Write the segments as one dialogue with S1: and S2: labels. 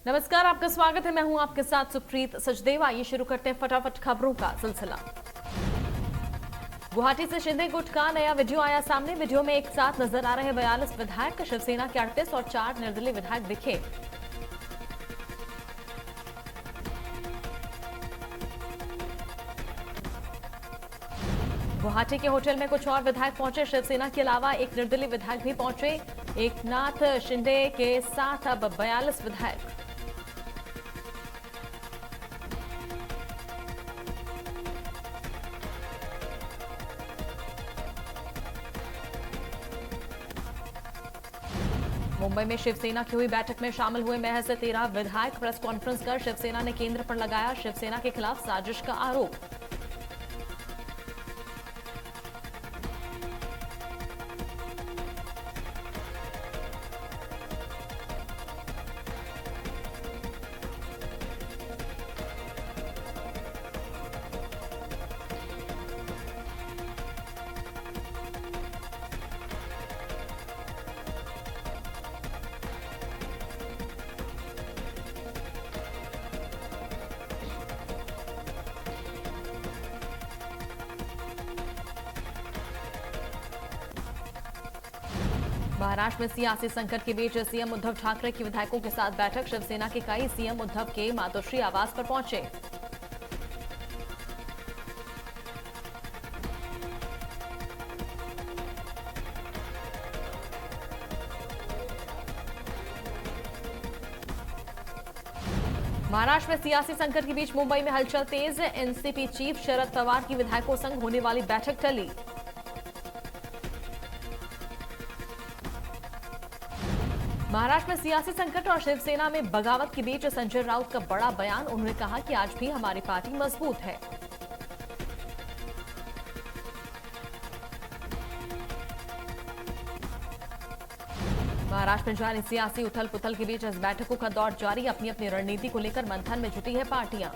S1: नमस्कार, आपका स्वागत है। मैं हूं आपके साथ सुप्रीत सचदेव। आइए शुरू करते हैं फटाफट खबरों का सिलसिला। गुवाहाटी से शिंदे गुट का नया वीडियो आया सामने। वीडियो में एक साथ नजर आ रहे 42 विधायक, शिवसेना के 38 और 4 निर्दलीय विधायक दिखे। गुवाहाटी के होटल में कुछ और विधायक पहुंचे। शिवसेना के अलावा एक निर्दलीय विधायक भी पहुंचे। एकनाथ शिंदे के साथ अब 42 विधायक। मुंबई में शिवसेना की हुई बैठक में शामिल हुए महज 13 विधायक। प्रेस कॉन्फ्रेंस कर शिवसेना ने केंद्र पर लगाया शिवसेना के खिलाफ साजिश का आरोप। महाराष्ट्र में सियासी संकट के बीच सीएम उद्धव ठाकरे की विधायकों के साथ बैठक। शिवसेना के कई सीएम उद्धव के मातोश्री आवास पर पहुंचे। महाराष्ट्र में सियासी संकट के बीच मुंबई में हलचल तेज। एनसीपी चीफ शरद पवार की विधायकों संग होने वाली बैठक टली। महाराष्ट्र में सियासी संकट और शिवसेना में बगावत के बीच संजय राउत का बड़ा बयान। उन्होंने कहा कि आज भी हमारी पार्टी मजबूत है। महाराष्ट्र में जारी सियासी उथल पुथल के बीच इस बैठकों का दौर जारी। अपनी अपनी रणनीति को लेकर मंथन में जुटी है पार्टियां।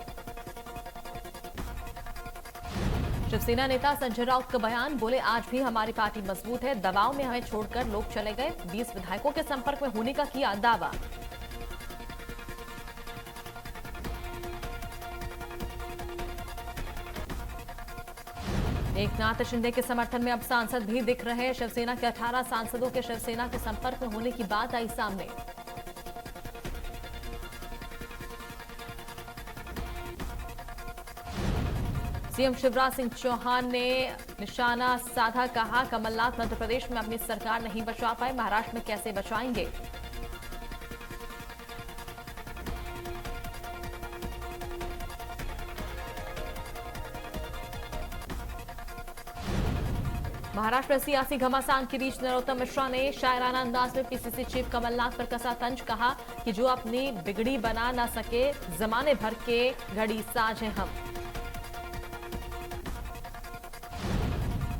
S1: शिवसेना नेता संजय राउत का बयान, बोले आज भी हमारी पार्टी मजबूत है। दबाव में हमें छोड़कर लोग चले गए। 20 विधायकों के संपर्क में होने का किया दावा। एकनाथ शिंदे के समर्थन में अब सांसद भी दिख रहे हैं। शिवसेना के 18 सांसदों के शिवसेना के संपर्क में होने की बात आई सामने। सीएम शिवराज सिंह चौहान ने निशाना साधा। कहा, कमलनाथ मध्य प्रदेश में अपनी सरकार नहीं बचा पाए, महाराष्ट्र में कैसे बचाएंगे। महाराष्ट्र में सियासी घमासान के बीच नरोत्तम मिश्रा ने शायराना अंदाज में पीसीसी चीफ कमलनाथ पर कसा तंज। कहा कि जो अपनी बिगड़ी बना ना सके, जमाने भर के घड़ी साज हैं हम।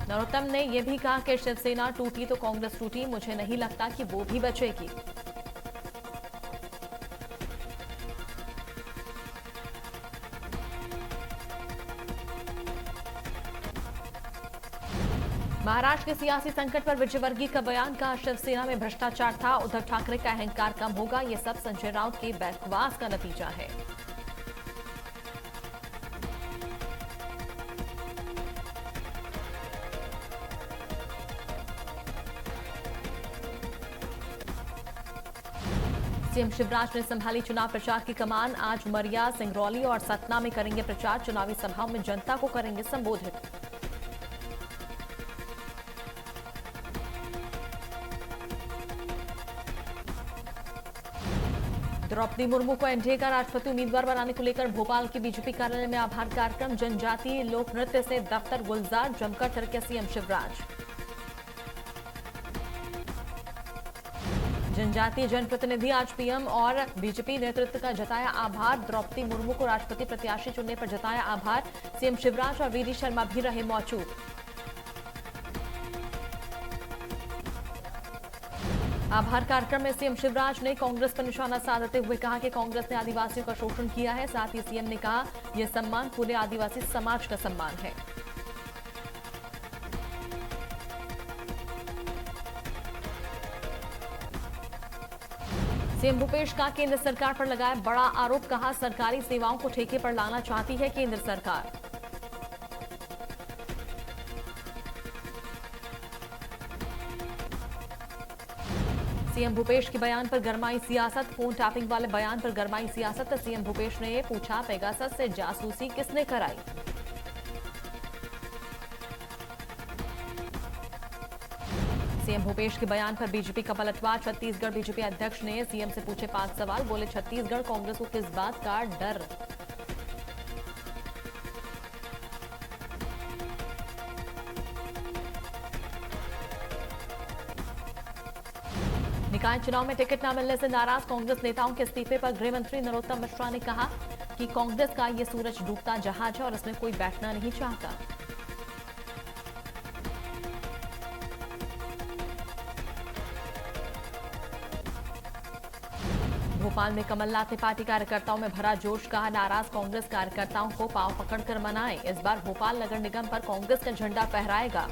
S1: नरोत्तम ने यह भी कहा कि शिवसेना टूटी तो कांग्रेस टूटी, मुझे नहीं लगता कि वो भी बचेगी। महाराष्ट्र के सियासी संकट पर विजयवर्गीय का बयान। का शिवसेना में भ्रष्टाचार था, उद्धव ठाकरे का अहंकार कम होगा, यह सब संजय राउत के बकवास का नतीजा है। सीएम शिवराज ने संभाली चुनाव प्रचार की कमान। आज उमरिया, सिंगरौली और सतना में करेंगे प्रचार। चुनावी सभाओं में जनता को करेंगे संबोधित। द्रौपदी मुर्मू को एनडीए का राष्ट्रपति उम्मीदवार बनाने को लेकर भोपाल के बीजेपी कार्यालय में आभार कार्यक्रम। जनजातीय लोक नृत्य से दफ्तर गुलजार, जमकर थिरके सीएम शिवराज। जनजातीय जनप्रतिनिधि आज पीएम और बीजेपी नेतृत्व का जताया आभार। द्रौपदी मुर्मू को राष्ट्रपति प्रत्याशी चुनने पर जताया आभार। सीएम शिवराज और वीडी शर्मा भी रहे मौजूद। आभार कार्यक्रम में सीएम शिवराज ने कांग्रेस पर निशाना साधते हुए कहा कि कांग्रेस ने आदिवासियों का शोषण किया है। साथ ही सीएम ने कहा, यह सम्मान पूरे आदिवासी समाज का सम्मान है। सीएम भूपेश का केंद्र सरकार पर लगाया बड़ा आरोप, कहा सरकारी सेवाओं को ठेके पर लाना चाहती है केंद्र सरकार। सीएम भूपेश के बयान पर गरमाई सियासत, फोन टैपिंग वाले बयान पर गरमाई सियासत। सीएम भूपेश ने पूछा, पेगासस से जासूसी किसने कराई। सीएम भूपेश के बयान पर बीजेपी का पलटवार, छत्तीसगढ़ बीजेपी अध्यक्ष ने सीएम से पूछे 5 सवाल, बोले छत्तीसगढ़ कांग्रेस को किस बात का डर। निकाय चुनाव में टिकट न मिलने से नाराज कांग्रेस नेताओं के इस्तीफे पर गृह मंत्री नरोत्तम मिश्रा ने कहा कि कांग्रेस का ये सूरज डूबता जहाज है और इसमें कोई बैठना नहीं चाहता। भोपाल में कमलनाथ ने पार्टी कार्यकर्ताओं में भरा जोश, कहा नाराज कांग्रेस कार्यकर्ताओं को पांव पकड़कर मनाएं, इस बार भोपाल नगर निगम पर कांग्रेस का झंडा फहराएगा।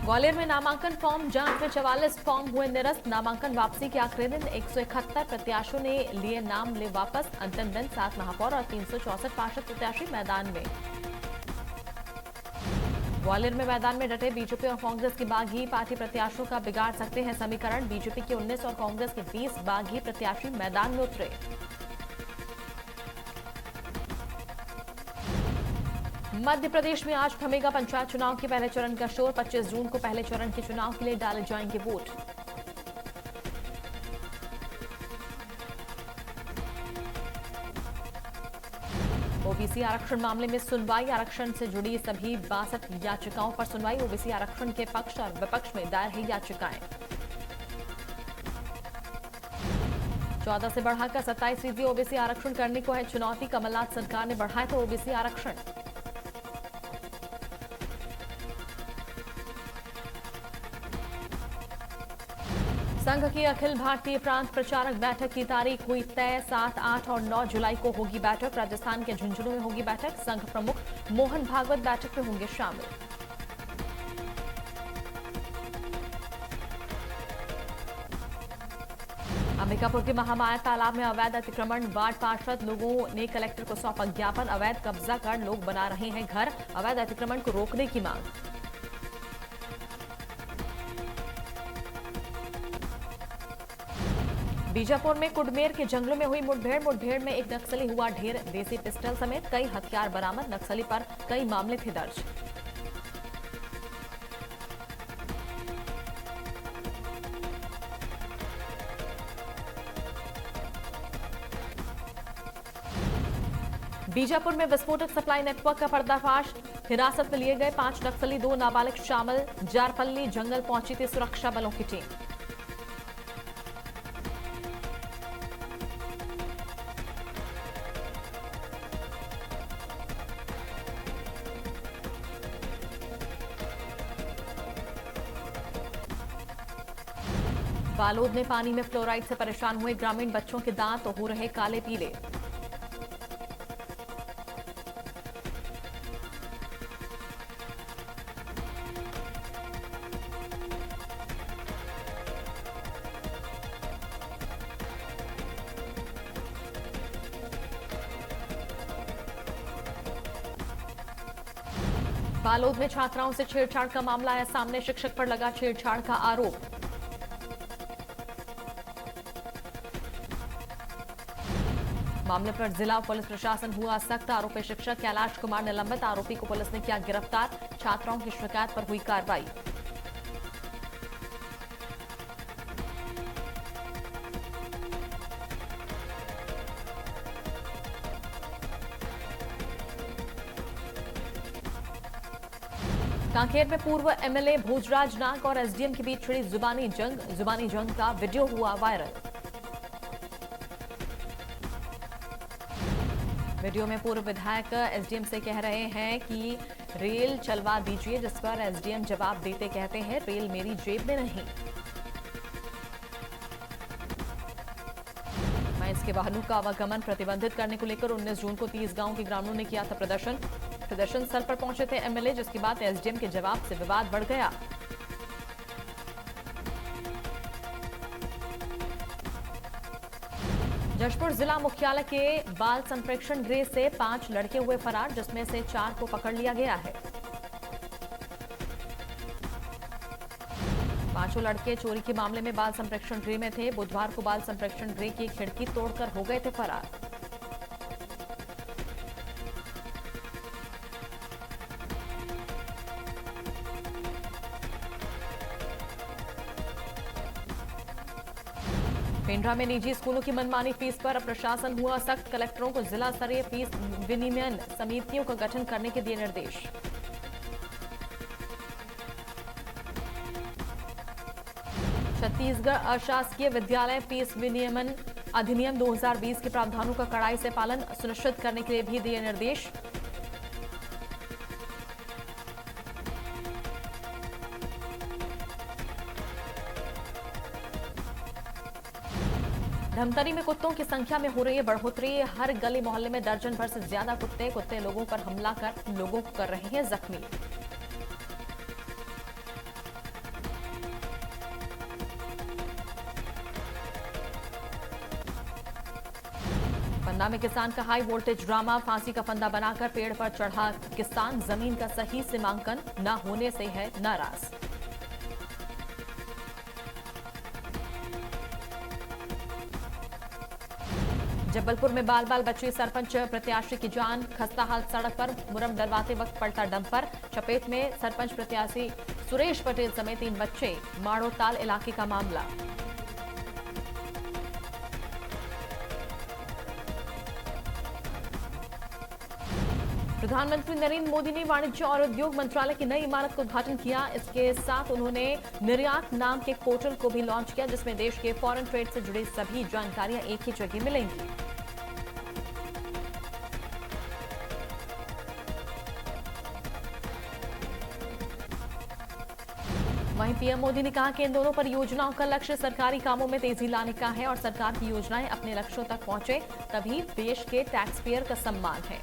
S1: ग्वालियर में नामांकन फॉर्म जांच में 44 फॉर्म हुए निरस्त, नामांकन वापसी के आखिरी दिन 171 प्रत्याशियों ने लिए नाम ले वापस, अंतिम दिन 7 महापौर और 364 पार्षद प्रत्याशी मैदान में। ग्वालियर में मैदान में डटे बीजेपी और कांग्रेस के बागी, पार्टी प्रत्याशियों का बिगाड़ सकते हैं समीकरण, बीजेपी के 19 और कांग्रेस के 20 बागी प्रत्याशी मैदान में उतरे। मध्य प्रदेश में आज थमेगा पंचायत चुनाव के पहले चरण का शोर, 25 जून को पहले चरण के चुनाव के लिए डाले जाएंगे वोट। ओबीसी आरक्षण मामले में सुनवाई, आरक्षण से जुड़ी सभी 62 याचिकाओं पर सुनवाई, ओबीसी आरक्षण के पक्ष और विपक्ष में दायर है याचिकाएं। 14 से बढ़ाकर 27% ओबीसी आरक्षण करने को है चुनौती, कमलनाथ सरकार ने बढ़ाया तो ओबीसी आरक्षण। संघ की अखिल भारतीय प्रांत प्रचारक बैठक की तारीख हुई तय, 7, 8 और 9 जुलाई को होगी बैठक, राजस्थान के झुंझुनू में होगी बैठक, संघ प्रमुख मोहन भागवत बैठक में होंगे शामिल। अंबिकापुर के महामाया तालाब में अवैध अतिक्रमण, वार्ड पार्षद लोगों ने कलेक्टर को सौंपा ज्ञापन, अवैध कब्जा कर लोग बना रहे हैं घर, अवैध अतिक्रमण को रोकने की मांग। बीजापुर में कुडमेर के जंगलों में हुई मुठभेड़ में एक नक्सली हुआ ढेर, देसी पिस्टल समेत कई हथियार बरामद, नक्सली पर कई मामले थे दर्ज। बीजापुर में विस्फोटक सप्लाई नेटवर्क का पर्दाफाश, हिरासत में लिए गए 5 नक्सली, 2 नाबालिग शामिल, जारपल्ली जंगल पहुंची थी सुरक्षा बलों की टीम। बालोद में पानी में फ्लोराइड से परेशान हुए ग्रामीण, बच्चों के दांत हो रहे काले पीले। बालोद में छात्राओं से छेड़छाड़ का मामला आया सामने, शिक्षक पर लगा छेड़छाड़ का आरोप। मामले पर जिला पुलिस प्रशासन हुआ सख्त, आरोपी शिक्षक कैलाश कुमार निलंबित, आरोपी को पुलिस ने किया गिरफ्तार, छात्राओं की शिकायत पर हुई कार्रवाई। कांकेर में पूर्व एमएलए भोजराज नाग और एसडीएम के बीच छिड़ी जुबानी जंग का वीडियो हुआ वायरल। वीडियो में पूर्व विधायक एसडीएम से कह रहे हैं कि रेल चलवा दीजिए, जिस पर एसडीएम जवाब देते कहते हैं रेल मेरी जेब में नहीं। मैं इसके वाहनों का आवागमन प्रतिबंधित करने को लेकर 19 जून को 30 गांव के ग्रामीणों ने किया था प्रदर्शन। प्रदर्शन स्थल पर पहुंचे थे एमएलए, जिसके बाद एसडीएम के जवाब से विवाद बढ़ गया। जशपुर जिला मुख्यालय के बाल संप्रेक्षण गृह से 5 लड़के हुए फरार, जिसमें से 4 को पकड़ लिया गया है। पांचों लड़के चोरी के मामले में बाल संप्रेक्षण गृह में थे। बुधवार को बाल संप्रेक्षण गृह की खिड़की तोड़कर हो गए थे फरार। पेंड्रा में निजी स्कूलों की मनमानी फीस पर अब प्रशासन हुआ सख्त। कलेक्टरों को जिला स्तरीय फीस विनियमन समितियों का गठन करने के दिए निर्देश। छत्तीसगढ़ अशासकीय विद्यालय फीस विनियमन अधिनियम 2020 के प्रावधानों का कड़ाई से पालन सुनिश्चित करने के लिए भी दिए निर्देश। धमतरी में कुत्तों की संख्या में हो रही है बढ़ोतरी। हर गली मोहल्ले में दर्जन भर से ज्यादा कुत्ते लोगों पर हमला कर लोगों को कर रहे हैं जख्मी। पन्ना में किसान का हाई वोल्टेज ड्रामा। फांसी का फंदा बनाकर पेड़ पर चढ़ा किसान, जमीन का सही सीमांकन न होने से है नाराज। जबलपुर में बाल बाल बची सरपंच प्रत्याशी की जान। खस्ता हाल सड़क पर मुरम डलवाते वक्त पलटा डंपर, चपेट में सरपंच प्रत्याशी सुरेश पटेल समेत 3 बच्चे। माड़ोताल इलाके का मामला। प्रधानमंत्री नरेंद्र मोदी ने वाणिज्य और उद्योग मंत्रालय की नई इमारत का उद्घाटन किया। इसके साथ उन्होंने निर्यात नाम के पोर्टल को भी लॉन्च किया, जिसमें देश के फॉरेन ट्रेड से जुड़ी सभी जानकारियां एक ही जगह मिलेंगी। वहीं पीएम मोदी ने कहा कि इन दोनों परियोजनाओं का लक्ष्य सरकारी कामों में तेजी लाने का है और सरकार की योजनाएं अपने लक्ष्यों तक पहुंचे तभी देश के टैक्स पेयर का सम्मान है।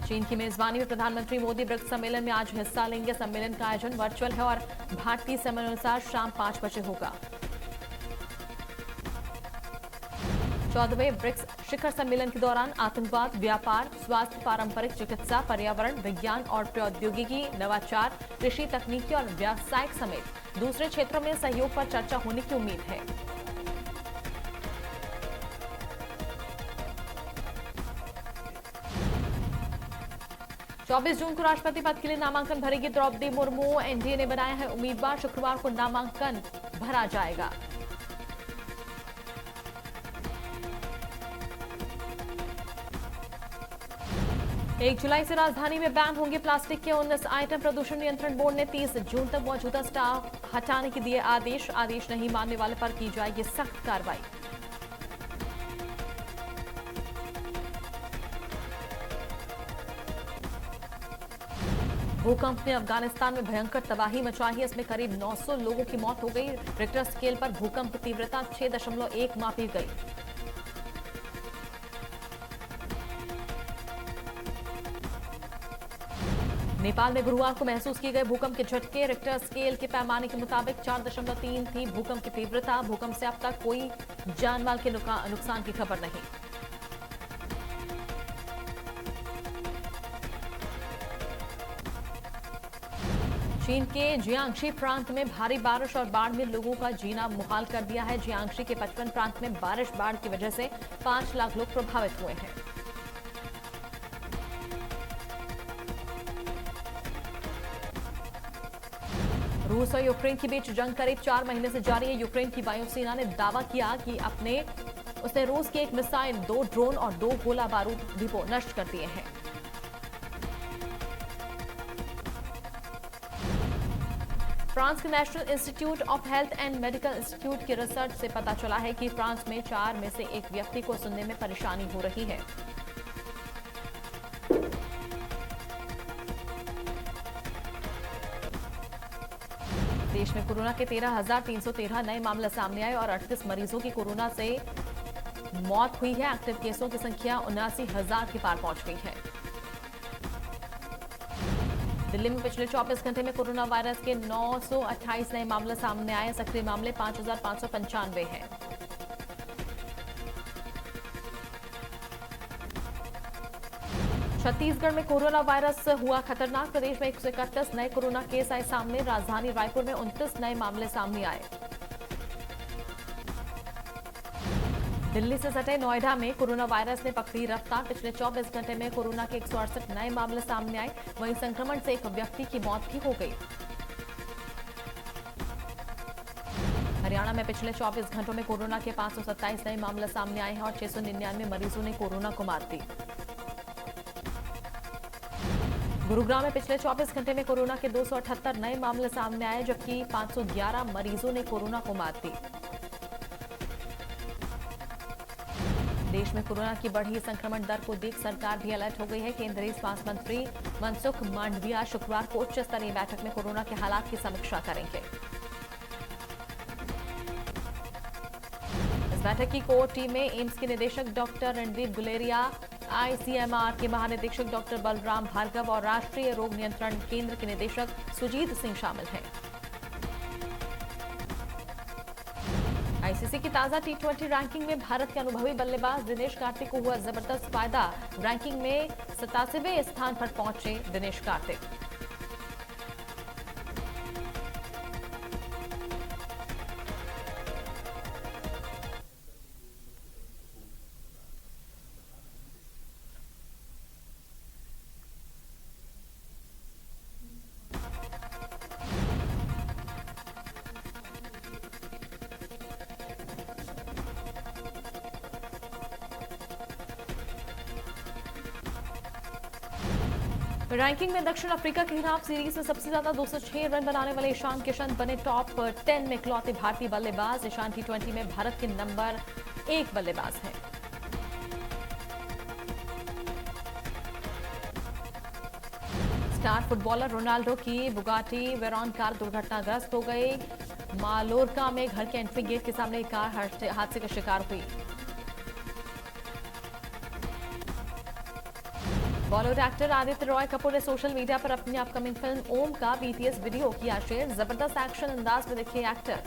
S1: चीन की मेजबानी में प्रधानमंत्री मोदी ब्रिक्स सम्मेलन में आज हिस्सा लेंगे। सम्मेलन का आयोजन वर्चुअल है और भारतीय समय अनुसार शाम 5 बजे होगा। 14वें ब्रिक्स शिखर सम्मेलन के दौरान आतंकवाद, व्यापार, स्वास्थ्य, पारंपरिक चिकित्सा, पर्यावरण, विज्ञान और प्रौद्योगिकी, नवाचार, कृषि, तकनीकी और व्यावसायिक समेत दूसरे क्षेत्रों में सहयोग पर चर्चा होने की उम्मीद है। चौबीस जून को राष्ट्रपति पद के लिए नामांकन भरेगी द्रौपदी मुर्मू। एनडीए ने बनाया है उम्मीदवार। शुक्रवार को नामांकन भरा जाएगा। एक जुलाई से राजधानी में बैन होंगे प्लास्टिक के 19 आइटम। प्रदूषण नियंत्रण बोर्ड ने 30 जून तक मौजूदा स्टॉक हटाने के दिए आदेश। आदेश नहीं मानने वाले पर की जाएगी सख्त कार्रवाई। भूकंप ने अफगानिस्तान में भयंकर तबाही मचाई है। इसमें करीब 900 लोगों की मौत हो गई। रिक्टर स्केल पर भूकंप की तीव्रता 6.1 मापी गई। नेपाल में गुरुवार को महसूस किए गए भूकंप के झटके रिक्टर स्केल के पैमाने के मुताबिक 4.3 थी भूकंप की तीव्रता। भूकंप से अब तक कोई जानमाल के नुकसान की खबर नहीं। चीन के जियांगशी प्रांत में भारी बारिश और बाढ़ ने लोगों का जीना मुहाल कर दिया है। जियांगशी के 55 प्रांत में बाढ़ की वजह से 5 लाख लोग प्रभावित हुए हैं। रूस और यूक्रेन के बीच जंग करीब 4 महीने से जारी है। यूक्रेन की वायुसेना ने दावा किया कि उसने रूस की एक मिसाइल, 2 ड्रोन और 2 गोला बारूद डिपो नष्ट कर दिए हैं। फ्रांस के national institute of health and medical institute की रिसर्च से पता चला है कि फ्रांस में 4 में से 1 व्यक्ति को सुनने में परेशानी हो रही है। देश में कोरोना के 13,313 नए मामले सामने आए और 38 मरीजों की कोरोना से मौत हुई है। एक्टिव केसों की संख्या 79,000 के पार पहुंच गई है। दिल्ली में पिछले 24 घंटे में कोरोना वायरस के 928 नए मामले सामने आए। सक्रिय मामले 5,595 हैं। छत्तीसगढ़ में कोरोना वायरस हुआ खतरनाक। प्रदेश में 131 नए कोरोना केस आए सामने। राजधानी रायपुर में 29 नए मामले सामने आए। दिल्ली से सटे नोएडा में कोरोना वायरस ने पकड़ी रफ्तार। पिछले 24 घंटे में कोरोना के 168 नए मामले सामने आए। वहीं संक्रमण से एक व्यक्ति की मौत भी हो गई। हरियाणा में पिछले 24 घंटों में कोरोना के 527 नए मामले सामने आए हैं और 699 मरीजों ने कोरोना को मात दी। गुरुग्राम में पिछले 24 घंटे में कोरोना के 278 नए मामले सामने आए, जबकि 511 मरीजों ने कोरोना को मात दी। देश में कोरोना की बढ़ी संक्रमण दर को देख सरकार भी अलर्ट हो गई है। केंद्रीय स्वास्थ्य मंत्री मनसुख मांडविया शुक्रवार को उच्च स्तरीय बैठक में कोरोना के हालात की समीक्षा करेंगे। इस बैठक की कोर टीम में एम्स के निदेशक डॉक्टर रणदीप गुलेरिया, आईसीएमआर के महानिदेशक डॉक्टर बलराम भार्गव और राष्ट्रीय रोग नियंत्रण केंद्र के निदेशक सुजीत सिंह शामिल हैं। आईसीसी की ताजा टी20 रैंकिंग में भारत के अनुभवी बल्लेबाज दिनेश कार्तिक को हुआ जबरदस्त फायदा। रैंकिंग में 87वें स्थान पर पहुंचे दिनेश कार्तिक। रैंकिंग में दक्षिण अफ्रीका के खिलाफ सीरीज में सबसे ज्यादा 206 रन बनाने वाले ईशान किशन बने टॉप 10 में इकलौते भारतीय बल्लेबाज। ईशान टी20 में भारत के नंबर 1 बल्लेबाज हैं। स्टार फुटबॉलर रोनाल्डो की बुगाटी वेरॉन कार दुर्घटनाग्रस्त हो गई। मालोरका में घर के एंट्री गेट के सामने एक कार हादसे का शिकार हुई। बॉलीवुड एक्टर आदित्य रॉय कपूर ने सोशल मीडिया पर अपनी अपकमिंग फिल्म ओम का बीटीएस वीडियो किया शेयर। जबरदस्त एक्शन अंदाज में दिखे एक्टर।